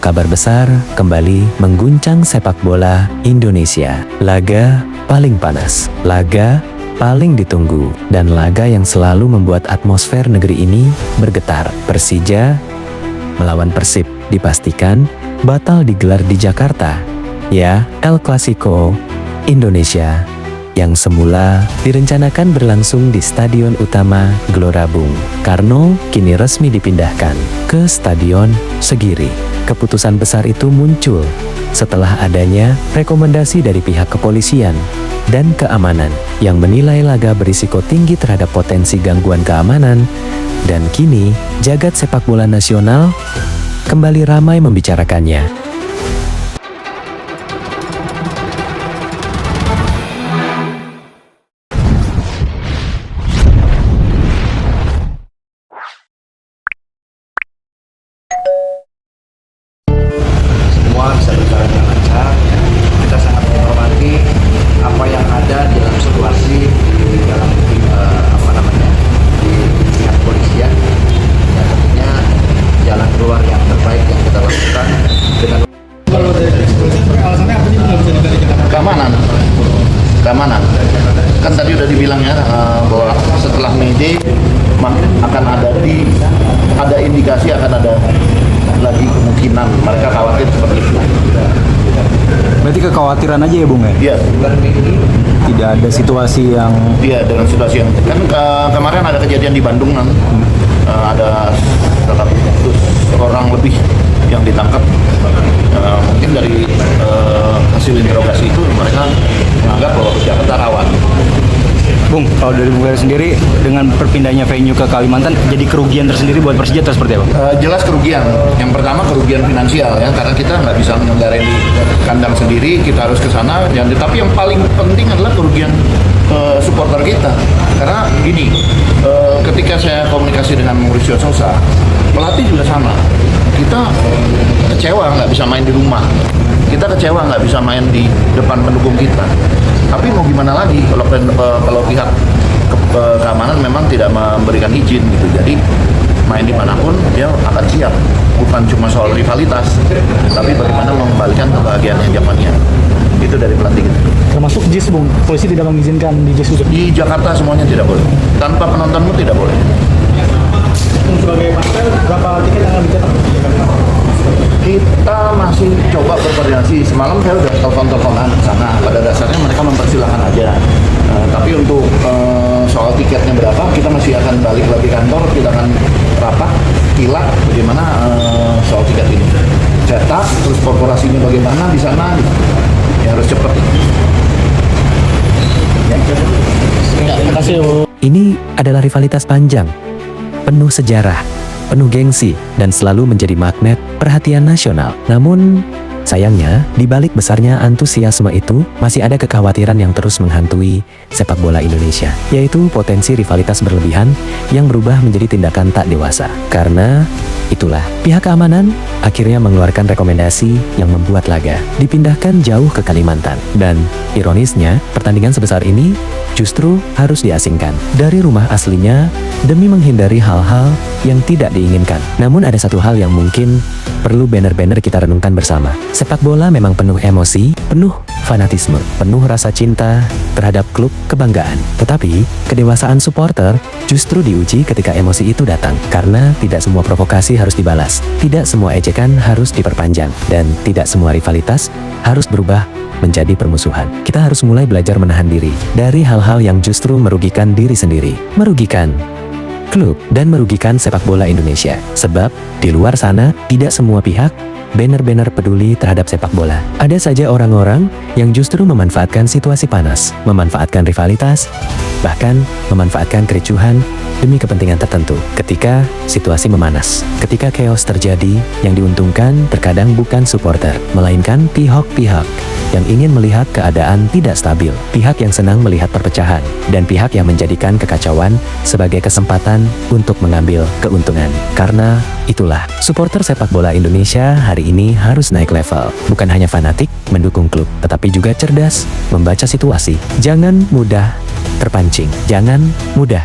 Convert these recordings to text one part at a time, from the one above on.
kabar besar kembali mengguncang sepak bola Indonesia. Laga paling panas, laga paling ditunggu, dan laga yang selalu membuat atmosfer negeri ini bergetar. Persija melawan Persib dipastikan batal digelar di Jakarta. Ya, El Clasico Indonesia yang semula direncanakan berlangsung di Stadion Utama Gelora Bung Karno kini resmi dipindahkan ke Stadion Segiri. Keputusan besar itu muncul setelah adanya rekomendasi dari pihak kepolisian dan keamanan yang menilai laga berisiko tinggi terhadap potensi gangguan keamanan, dan kini jagat sepak bola nasional kembali ramai membicarakannya. Semua bisa berjalan dengan lancar. Kita sangat menghormati apa yang ada di dalam situasi di dalam di pihak kepolisian. Ya, tentunya jalan keluar yang terbaik yang kita lakukan dengan alasannya apa sih nggak bisa dibalikan? keamanan. Kan tadi udah dibilang ya bahwa setelah May Day akan ada indikasi akan ada lagi kemungkinan mereka khawatir seperti itu. Berarti kekhawatiran aja ya Bung ya? Iya. Tidak ada situasi yang... Iya, dengan situasi yang kan kemarin ada kejadian di Bandung kan, ada 100 orang lebih yang ditangkap. Mungkin dari hasil interogasi itu mereka menganggap bahwa Jakarta rawan. Bung, kalau dari Bung Ferry sendiri dengan perpindahnya venue ke Kalimantan jadi kerugian tersendiri buat Persija atau seperti apa? Jelas kerugian. Yang pertama kerugian finansial ya, karena kita nggak bisa menyelenggarain di kandang sendiri, kita harus ke sana. Tapi yang paling penting adalah kerugian supporter kita. Karena gini, ketika saya komunikasi dengan Mauricio Sousa, pelatih juga sama. Kita kecewa nggak bisa main di rumah. Kita kecewa nggak bisa main di depan pendukung kita. Tapi mau gimana lagi kalau pihak keamanan memang tidak memberikan izin gitu. Jadi main dimanapun dia akan siap. Bukan cuma soal rivalitas, tapi bagaimana mengembalikan kebahagiaan yang zamannya. Itu dari pelatih kita. Termasuk JIS, Bung. Polisi tidak mengizinkan di JIS juga. Di Jakarta semuanya tidak boleh. Tanpa penontonmu tidak boleh. Sebagai master, berapa tiket yang akan dicetak? Kita masih coba berkoordinasi. Semalam saya udah telepon-teleponan ke sana. Pada dasarnya mereka mempersilahkan aja. Tapi untuk soal tiketnya berapa, kita masih akan balik lagi kantor. Kita akan rapat, kilat bagaimana soal tiket ini. Cetak, terus korporasinya bagaimana di sana. Ya harus cepat. Terima kasih, Bung. Ini adalah rivalitas panjang, penuh sejarah, penuh gengsi, dan selalu menjadi magnet perhatian nasional. Namun, sayangnya, di balik besarnya antusiasme itu, masih ada kekhawatiran yang terus menghantui sepak bola Indonesia, yaitu potensi rivalitas berlebihan yang berubah menjadi tindakan tak dewasa. Karena itulah, pihak keamanan akhirnya mengeluarkan rekomendasi yang membuat laga dipindahkan jauh ke Kalimantan. Dan, ironisnya, pertandingan sebesar ini justru harus diasingkan dari rumah aslinya demi menghindari hal-hal yang tidak diinginkan. Namun ada satu hal yang mungkin perlu benar-benar kita renungkan bersama. Sepak bola memang penuh emosi, penuh fanatisme, penuh rasa cinta terhadap klub kebanggaan. Tetapi, kedewasaan supporter justru diuji ketika emosi itu datang. Karena tidak semua provokasi harus dibalas, tidak semua ejekan harus diperpanjang, dan tidak semua rivalitas harus berubah menjadi permusuhan. Kita harus mulai belajar menahan diri dari hal-hal yang justru merugikan diri sendiri, merugikan klub, dan merugikan sepak bola Indonesia. Sebab, di luar sana, tidak semua pihak benar-benar peduli terhadap sepak bola. Ada saja orang-orang yang justru memanfaatkan situasi panas, memanfaatkan rivalitas, bahkan memanfaatkan kericuhan demi kepentingan tertentu. Ketika situasi memanas, ketika chaos terjadi, yang diuntungkan terkadang bukan supporter, melainkan pihak-pihak yang ingin melihat keadaan tidak stabil, pihak yang senang melihat perpecahan, dan pihak yang menjadikan kekacauan sebagai kesempatan untuk mengambil keuntungan. Karena itulah, supporter sepak bola Indonesia hari ini harus naik level. Bukan hanya fanatik mendukung klub, tetapi juga cerdas membaca situasi. Jangan mudah terpancing, jangan mudah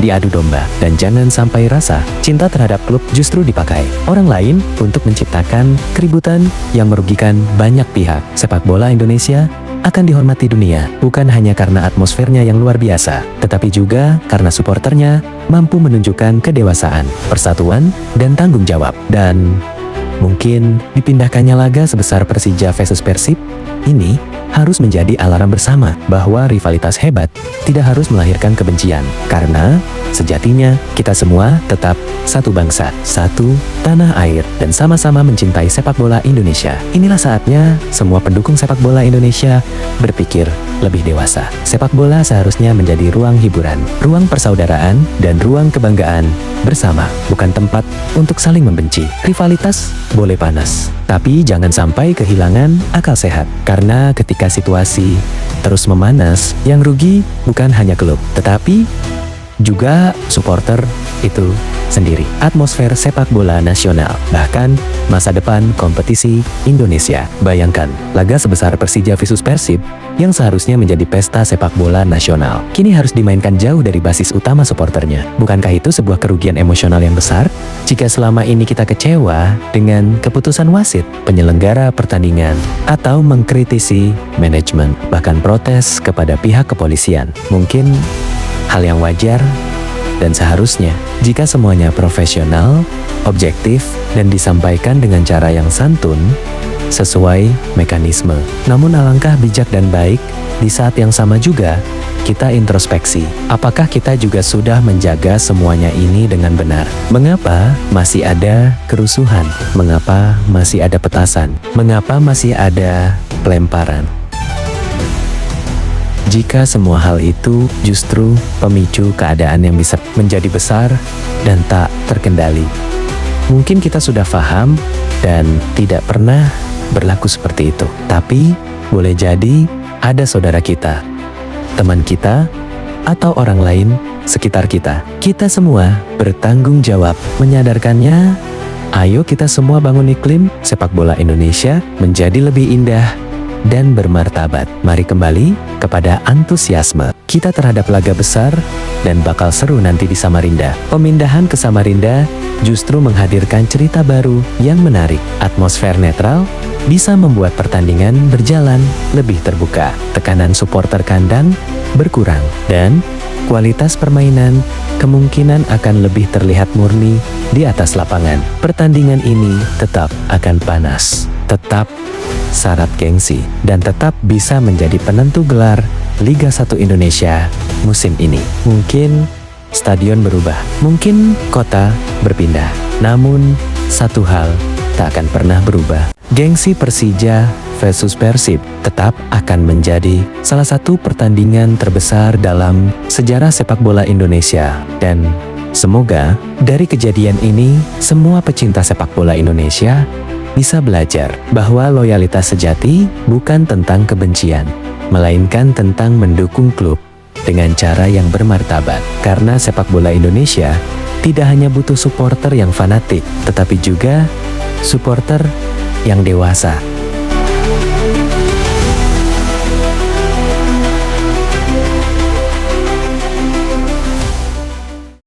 diadu domba. Dan jangan sampai rasa cinta terhadap klub justru dipakai orang lain untuk menciptakan keributan yang merugikan banyak pihak. Sepak bola Indonesia akan dihormati dunia, bukan hanya karena atmosfernya yang luar biasa, tetapi juga karena supporternya mampu menunjukkan kedewasaan, persatuan, dan tanggung jawab. Dan mungkin dipindahkannya laga sebesar Persija versus Persib ini harus menjadi alarm bersama bahwa rivalitas hebat tidak harus melahirkan kebencian, karena sejatinya kita semua tetap satu bangsa, satu tanah air, dan sama-sama mencintai sepak bola Indonesia. Inilah saatnya semua pendukung sepak bola Indonesia berpikir lebih dewasa. Sepak bola seharusnya menjadi ruang hiburan, ruang persaudaraan, dan ruang kebanggaan bersama, bukan tempat untuk saling membenci. Rivalitas boleh panas, tapi jangan sampai kehilangan akal sehat, karena ketika situasi terus memanas, yang rugi bukan hanya klub, tetapi juga supporter itu sendiri, atmosfer sepak bola nasional, bahkan masa depan kompetisi Indonesia. Bayangkan, laga sebesar Persija versus Persib yang seharusnya menjadi pesta sepak bola nasional, kini harus dimainkan jauh dari basis utama supporternya. Bukankah itu sebuah kerugian emosional yang besar? Jika selama ini kita kecewa dengan keputusan wasit, penyelenggara pertandingan, atau mengkritisi manajemen, bahkan protes kepada pihak kepolisian, mungkin hal yang wajar dan seharusnya jika semuanya profesional, objektif, dan disampaikan dengan cara yang santun, sesuai mekanisme. Namun alangkah bijak dan baik di saat yang sama juga kita introspeksi. Apakah kita juga sudah menjaga semuanya ini dengan benar? Mengapa masih ada kerusuhan? Mengapa masih ada petasan? Mengapa masih ada pelemparan? Jika semua hal itu justru pemicu keadaan yang bisa menjadi besar dan tak terkendali. Mungkin kita sudah paham dan tidak pernah berlaku seperti itu. Tapi boleh jadi ada saudara kita, teman kita, atau orang lain sekitar kita. Kita semua bertanggung jawab menyadarkannya. Ayo kita semua bangun iklim sepak bola Indonesia menjadi lebih indah dan bermartabat. Mari kembali kepada antusiasme kita terhadap laga besar dan bakal seru nanti di Samarinda. Pemindahan ke Samarinda justru menghadirkan cerita baru yang menarik. Atmosfer netral bisa membuat pertandingan berjalan lebih terbuka. Tekanan supporter kandang berkurang dan kualitas permainan kemungkinan akan lebih terlihat murni di atas lapangan. Pertandingan ini tetap akan panas, tetap syarat gengsi, dan tetap bisa menjadi penentu gelar Liga 1 Indonesia musim ini. Mungkin stadion berubah, mungkin kota berpindah, namun satu hal tak akan pernah berubah. Gengsi Persija versus Persib tetap akan menjadi salah satu pertandingan terbesar dalam sejarah sepak bola Indonesia. Dan semoga dari kejadian ini semua pecinta sepak bola Indonesia bisa belajar bahwa loyalitas sejati bukan tentang kebencian, melainkan tentang mendukung klub dengan cara yang bermartabat. Karena sepak bola Indonesia tidak hanya butuh supporter yang fanatik, tetapi juga supporter yang dewasa,